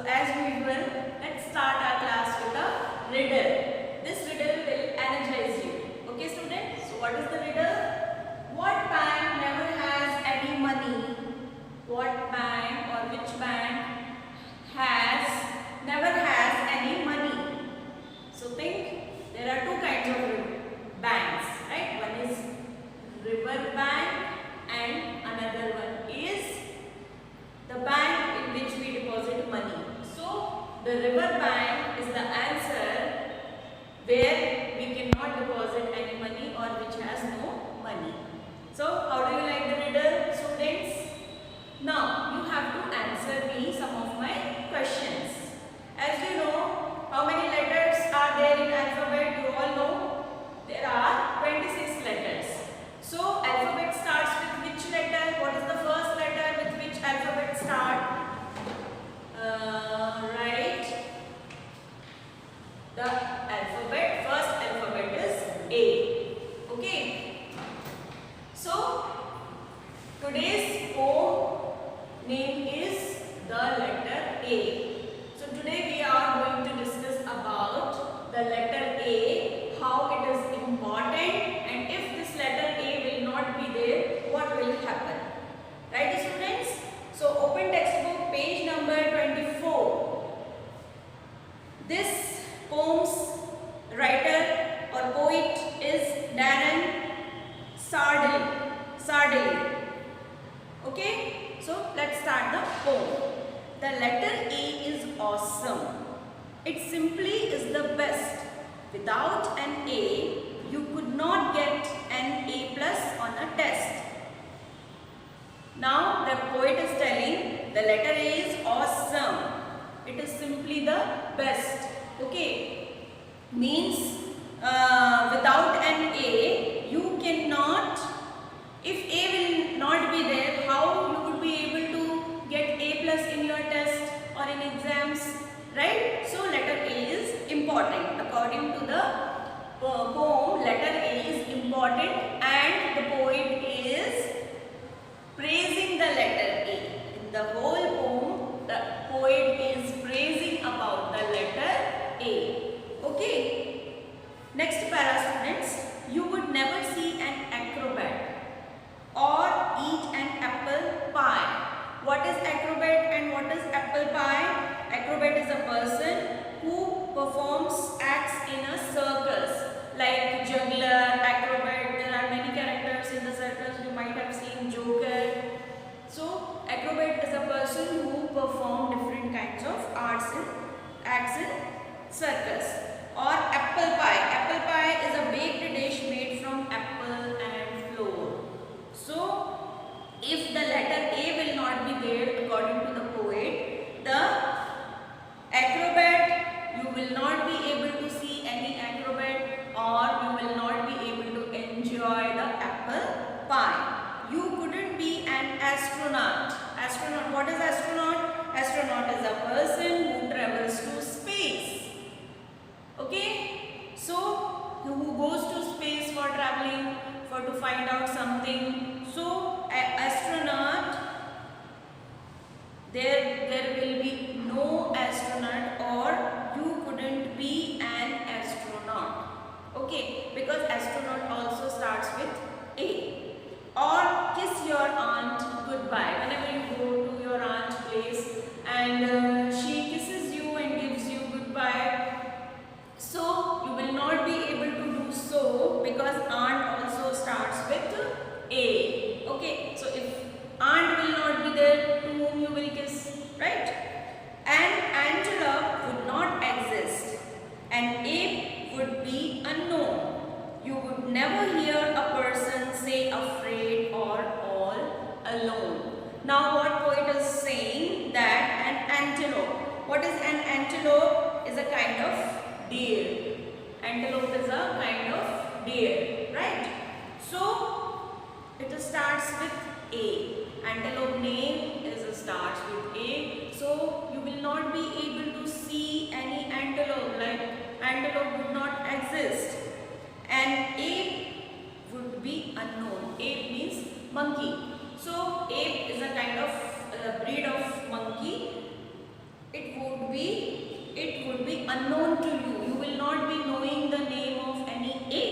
as usual, let's start our class with a riddle. This riddle will energize you. Okay students, so what is the riddle? What bank never has any money? What bank or which bank never has any money? So think, there are two kinds of banks, right? One is river bank and another one is the bank in which we deposit money. So the river bank is the answer where we cannot deposit any money or which has no money. So how do you like the riddle, students? Now you have to answer me some of my questions. As you know, how many letters are there in alphabet? You all know there are 26 letters. So alphabet starts with which letter? What is the first letter with which alphabet start? Right. The alphabet, first alphabet is A. Okay. So today's poem name is the letter A. So today we are going to discuss about the letter A, how it is important, and if this letter A will not be there, what will happen? Right students? So open textbook page number 24. This poem's writer or poet is Darren Sardeli. Okay, so let's start the poem. The letter A is awesome. It simply is the best. Without an A, you could not get an A plus on a test. Now the poet is telling the letter A is awesome. It is simply the best. Okay, means without an A, you cannot. If A will not be there, how you would be able to get A plus in your test or in exams, right? So letter A is important. According to the poem, letter A is important and the poet is praising the letter A. In the whole poem, the poet is praising about the letter A. Okay. Next para students, you would never see an acrobat or eat an apple pie. What is acrobat and what is apple pie? Acrobat is a person who performs acts in a circus, like juggler, acrobat. There are many characters in the circus. You might have seen Joker. So acrobat is a person who performs different kinds of acts in circus. Or apple pie. Apple pie is a baked dish made from apple and flour. So if the letter A will not be there according to the poet, the acrobat, you will not be able to see any acrobat or you will not be able to enjoy the apple pie. You couldn't be an astronaut. Astronaut, what is astronaut? Astronaut is a person who travels to space. Okay, so who goes to space for traveling, for to find out something. So astronaut, there will be no astronaut or you couldn't be an astronaut. Okay, because astronaut also starts with A. Or kiss your aunt goodbye. Whenever you go to your aunt's place and she kisses you and gives you goodbye, so you will not be able to do so because aunt also starts with A. Okay, so if aunt will not be there, to whom you will kiss, right? An antelope would not exist. An ape would be unknown. You would never hear a person say afraid or all alone. Now what poet is saying that an antelope. What is an antelope? Is a kind of deer. Antelope is a kind of deer, right? So it starts with A. Antelope name starts with A. So you will not be able to see any antelope, like antelope would not exist. And ape would be unknown. Ape means monkey. So ape is a kind of breed of monkey it would be unknown to you. You will not be knowing the name of any A.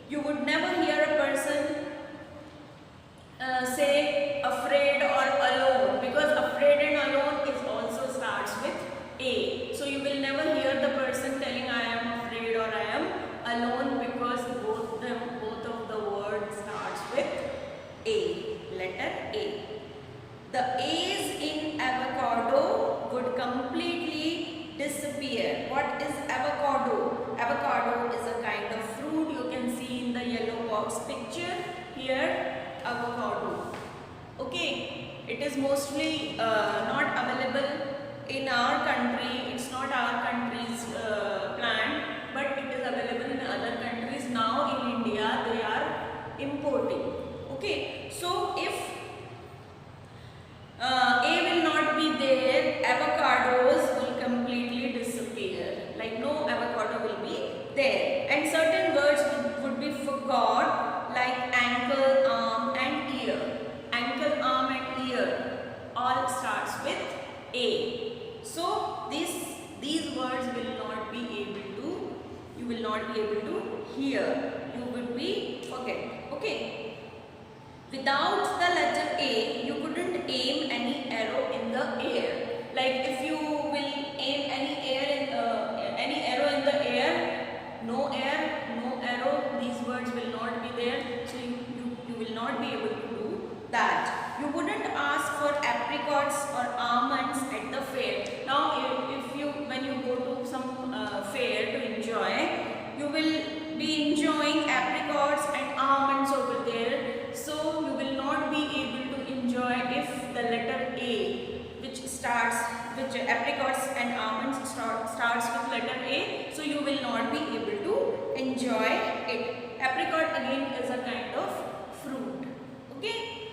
You would never hear a person say afraid or alone, because afraid and alone is also starts with A. So you will never hear the person telling I am afraid or I am alone, because both of the words starts with A, letter A. The A's in avocado would completely disappear. What is avocado? Avocado is a kind of fruit. You can see in the yellow box picture here, avocado. Okay, it is mostly not available in our country. It's not our country's plant, but it is available in other countries. Now in India they are importing. Okay, so if A will not be there, avocados will completely disappear. Like no avocado will be there. And certain words would be forgot, like ankle, arm and ear. Ankle, arm and ear all starts with A. So these words will not be able to, you will not be able to hear. You will be forget. Okay. Without the letter A, you couldn't aim any arrow in the air. Like if you will aim any arrow in the air, no arrow, these words will not be there. So you will not be able to do that. You wouldn't ask for apricots or almonds at the fair. Now, when you go to some fair to enjoy, you will be enjoying apricots and almonds over there. So you will not be able to enjoy if the letter A, which apricots and almonds starts with letter A. So you will not be able to enjoy it. Apricot again is a kind of fruit. Okay.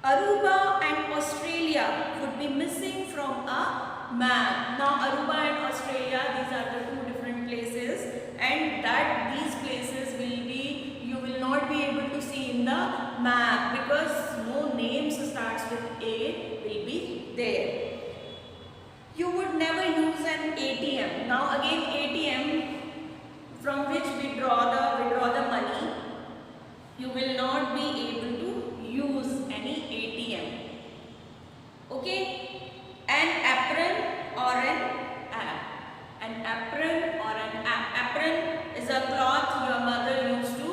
Aruba and Australia would be missing from a map. Now Aruba and Australia, these are the two different places, and that these places you will not be able to see in the map, because no names starts with A will be there. You would never use an ATM. Now again ATM, from which we draw the money, you will not be able to use any ATM. Okay? An apron or an app. An apron or an app. Apron is a cloth your mother used to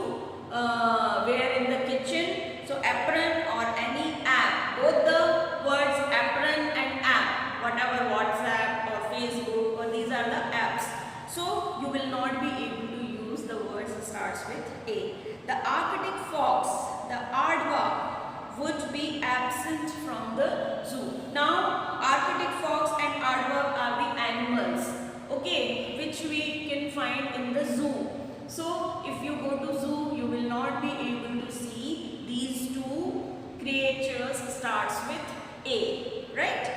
wear in the kitchen. So apron or any app. Both the words apron and app, whatever WhatsApp or Facebook, or these are the apps. So you will not be able to use the words that starts with A. The Arctic fox, the aardvark, would be absent from the zoo. Now Arctic fox and aardvark are the animals, okay, which we can find in the zoo. So if you go to zoo, you will not be able to see these two creatures starts with A, right?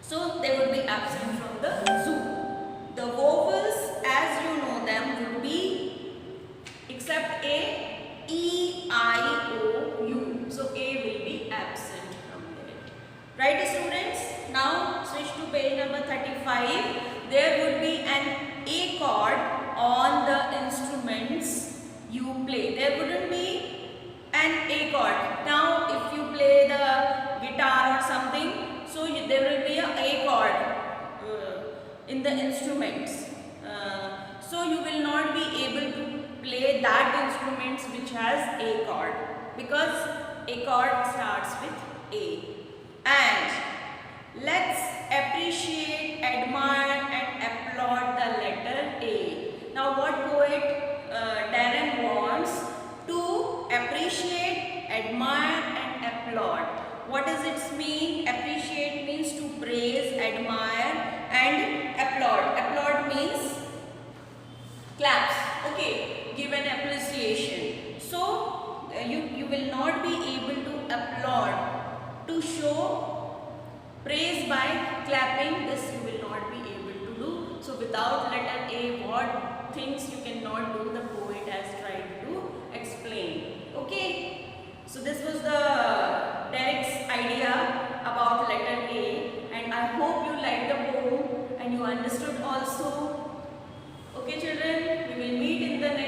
So they would be absent from the zoo. The vowels, as you know them, would be, except A, E, I, O, U. So A will be absent from there. Right, students? Now switch to page number 35. There would be an A chord on the instruments you play. There wouldn't be an A chord. Now if you play the guitar or something, so there will be a chord in the instruments. So you will not be able to play that instruments which has A chord, because A chord starts with A. And let's appreciate, admire and applaud the letter A. Now what poet Darren wants to appreciate, admire and applaud. What does it mean? Appreciate means to praise, admire and applaud. Applaud means claps. Okay, give an appreciation. So you will not be able to applaud, to show praise by clapping. This you will not be able to do. So without letter A, what things you cannot do, the poet has tried to explain. Okay. So this was the Derek's idea about letter A, and I hope and you understood also. Okay children, we will meet in the next